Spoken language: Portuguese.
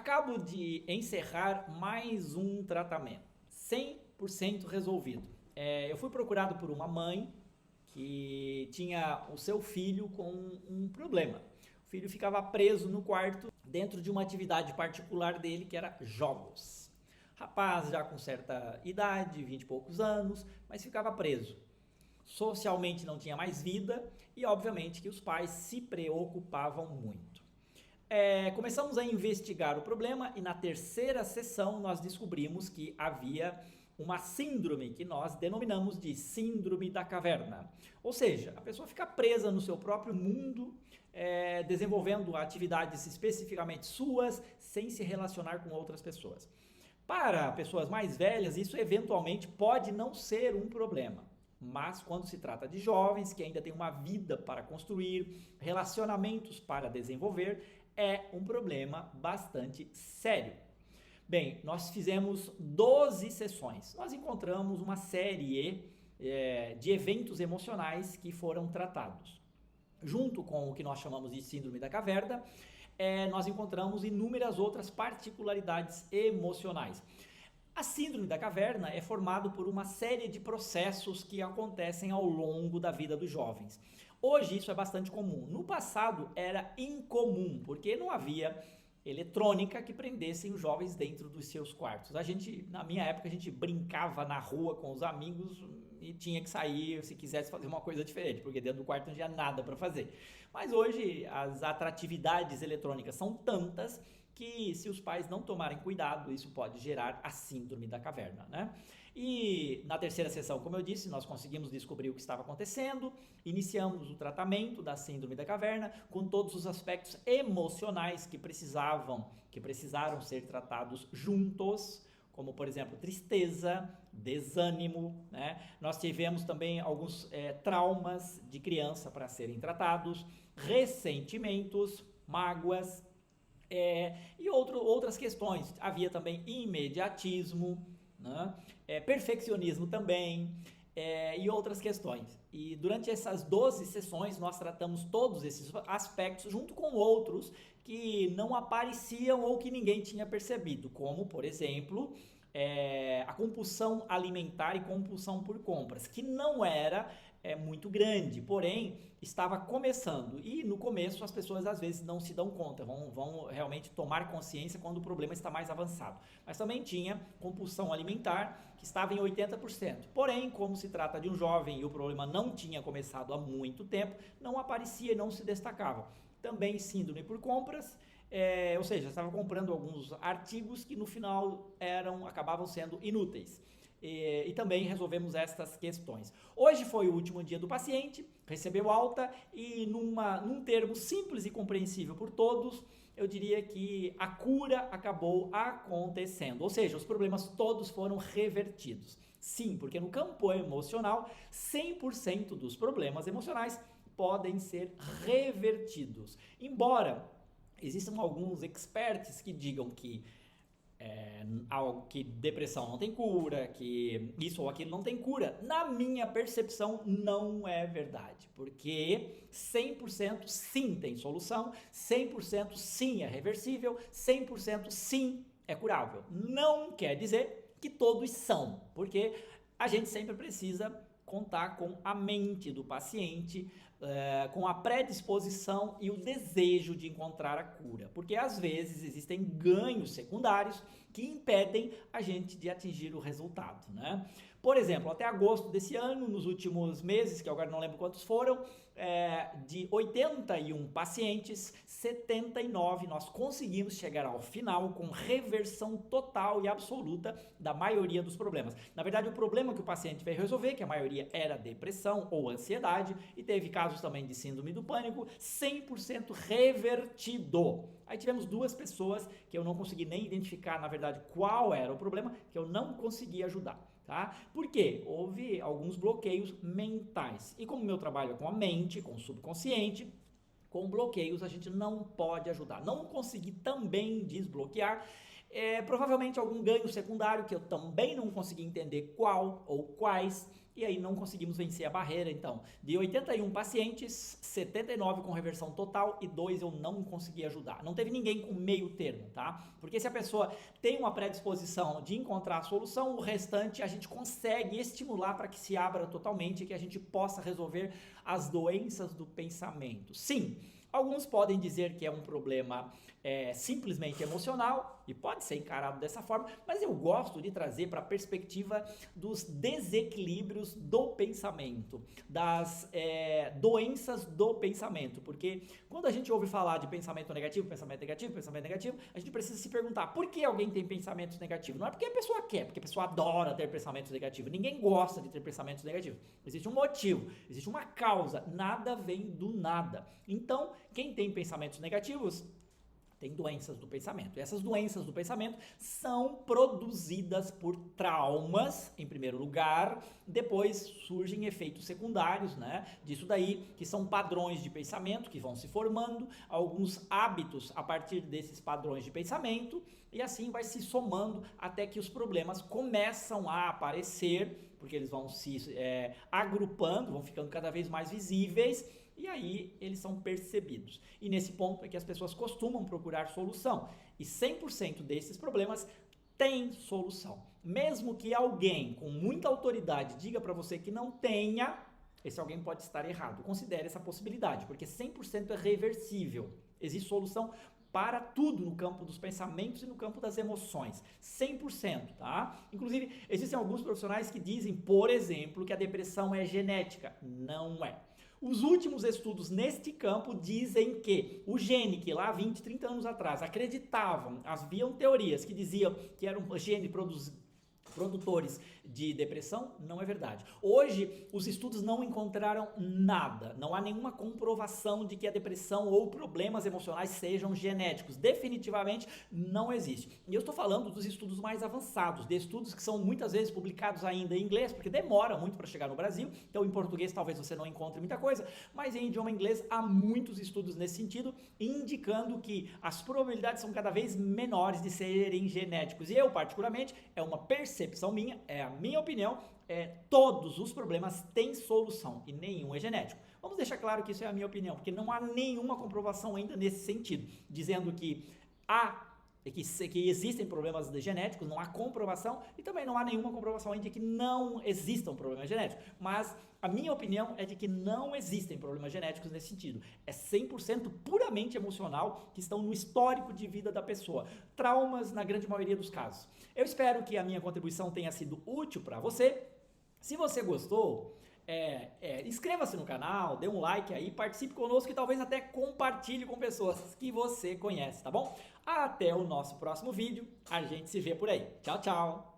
Acabo de encerrar mais um tratamento, 100% resolvido. Eu fui procurado por uma mãe que tinha o seu filho com um problema. O filho ficava preso no quarto dentro de uma atividade particular dele que era jogos. Rapaz já com certa idade, 20 e poucos anos, mas ficava preso. Socialmente não tinha mais vida e obviamente que os pais se preocupavam muito. Começamos a investigar o problema e na terceira sessão nós descobrimos que havia uma síndrome que nós denominamos de síndrome da caverna. Ou seja, a pessoa fica presa no seu próprio mundo, desenvolvendo atividades especificamente suas, sem se relacionar com outras pessoas. Para pessoas mais velhas, isso eventualmente pode não ser um problema. Mas quando se trata de jovens que ainda têm uma vida para construir, relacionamentos para desenvolver, é um problema bastante sério. Bem, nós fizemos 12 sessões. Nós encontramos uma série de eventos emocionais que foram tratados. Junto com o que nós chamamos de síndrome da caverna, nós encontramos inúmeras outras particularidades emocionais. A síndrome da caverna é formada por uma série de processos que acontecem ao longo da vida dos jovens. Hoje isso é bastante comum. No passado era incomum, porque não havia eletrônica que prendessem os jovens dentro dos seus quartos. Na minha época, a gente brincava na rua com os amigos e tinha que sair se quisesse fazer uma coisa diferente, porque dentro do quarto não tinha nada para fazer. Mas hoje as atratividades eletrônicas são tantas que se os pais não tomarem cuidado, isso pode gerar a síndrome da caverna, né? E na terceira sessão, como eu disse, nós conseguimos descobrir o que estava acontecendo, iniciamos o tratamento da síndrome da caverna com todos os aspectos emocionais que precisaram ser tratados juntos, como por exemplo tristeza, desânimo, né? Nós tivemos também alguns traumas de criança para serem tratados, ressentimentos, mágoas, e outras questões. Havia também imediatismo, né? Perfeccionismo também, e outras questões. E durante essas 12 sessões nós tratamos todos esses aspectos junto com outros que não apareciam ou que ninguém tinha percebido, como por exemplo a compulsão alimentar e compulsão por compras, que não era muito grande, porém estava começando, e no começo as pessoas às vezes não se dão conta, vão realmente tomar consciência quando o problema está mais avançado. Mas também tinha compulsão alimentar, que estava em 80%, porém como se trata de um jovem e o problema não tinha começado há muito tempo, não aparecia e não se destacava. Também síndrome por compras, ou seja, estava comprando alguns artigos que no final acabavam sendo inúteis. E também resolvemos estas questões. Hoje foi o último dia do paciente, recebeu alta e num termo simples e compreensível por todos, eu diria que a cura acabou acontecendo, ou seja, os problemas todos foram revertidos. Sim, porque no campo emocional, 100% dos problemas emocionais podem ser revertidos. Embora existam alguns experts que digam que depressão não tem cura, que isso ou aquilo não tem cura. Na minha percepção, não é verdade, porque 100% sim tem solução, 100% sim é reversível, 100% sim é curável. Não quer dizer que todos são, porque a gente sempre precisa contar com a mente do paciente, com a predisposição e o desejo de encontrar a cura, porque às vezes existem ganhos secundários que impedem a gente de atingir o resultado, né? Por exemplo, até agosto desse ano, nos últimos meses, que agora não lembro quantos foram, de 81 pacientes, 79 nós conseguimos chegar ao final com reversão total e absoluta da maioria dos problemas. Na verdade, o problema que o paciente veio resolver, que a maioria era depressão ou ansiedade, e teve casos também de síndrome do pânico, 100% revertido. Aí tivemos duas pessoas que eu não consegui nem identificar, na verdade, qual era o problema, que eu não consegui ajudar. Tá? Por quê? Houve alguns bloqueios mentais. E como meu trabalho é com a mente, com o subconsciente, com bloqueios a gente não pode ajudar. Não consegui também desbloquear, provavelmente algum ganho secundário que eu também não consegui entender qual ou quais, e aí não conseguimos vencer a barreira. Então, de 81 pacientes, 79 com reversão total e 2 eu não consegui ajudar. Não teve ninguém com meio termo, tá? Porque se a pessoa tem uma predisposição de encontrar a solução, o restante a gente consegue estimular para que se abra totalmente e que a gente possa resolver as doenças do pensamento. Sim, alguns podem dizer que é um problema simplesmente emocional e pode ser encarado dessa forma, mas eu gosto de trazer para a perspectiva dos desequilíbrios do pensamento, das doenças do pensamento, porque quando a gente ouve falar de pensamento negativo, a gente precisa se perguntar por que alguém tem pensamentos negativos. Não é porque a pessoa quer, porque a pessoa adora ter pensamentos negativos. Ninguém gosta de ter pensamentos negativos. Existe um motivo, existe uma causa, nada vem do nada. Então, quem tem pensamentos negativos tem doenças do pensamento. E essas doenças do pensamento são produzidas por traumas, em primeiro lugar, depois surgem efeitos secundários, né? Disso daí, que são padrões de pensamento que vão se formando, alguns hábitos a partir desses padrões de pensamento, e assim vai se somando até que os problemas começam a aparecer, porque eles vão se agrupando, vão ficando cada vez mais visíveis, e aí eles são percebidos. E nesse ponto é que as pessoas costumam procurar solução. E 100% desses problemas tem solução. Mesmo que alguém com muita autoridade diga para você que não tenha, esse alguém pode estar errado. Considere essa possibilidade, porque 100% é reversível. Existe solução para tudo no campo dos pensamentos e no campo das emoções, 100%, tá? Inclusive, existem alguns profissionais que dizem, por exemplo, que a depressão é genética. Não é. Os últimos estudos neste campo dizem que o gene que lá 20, 30 anos atrás acreditavam, haviam teorias que diziam que era um gene produtores de depressão, não é verdade. Hoje, os estudos não encontraram nada, não há nenhuma comprovação de que a depressão ou problemas emocionais sejam genéticos. Definitivamente não existe. E eu estou falando dos estudos mais avançados, de estudos que são muitas vezes publicados ainda em inglês, porque demora muito para chegar no Brasil, então em português talvez você não encontre muita coisa, mas em idioma inglês há muitos estudos nesse sentido, indicando que as probabilidades são cada vez menores de serem genéticos. E eu, particularmente, é uma percepção minha, é a minha opinião, todos os problemas têm solução e nenhum é genético. Vamos deixar claro que isso é a minha opinião, porque não há nenhuma comprovação ainda nesse sentido, dizendo que que existem problemas genéticos, não há comprovação, e também não há nenhuma comprovação ainda de que não existam problemas genéticos. Mas a minha opinião é de que não existem problemas genéticos nesse sentido. É 100% puramente emocional, que estão no histórico de vida da pessoa. Traumas na grande maioria dos casos. Eu espero que a minha contribuição tenha sido útil para você. Se você gostou, inscreva-se no canal, dê um like aí, participe conosco e talvez até compartilhe com pessoas que você conhece, tá bom? Até o nosso próximo vídeo, a gente se vê por aí. Tchau, tchau!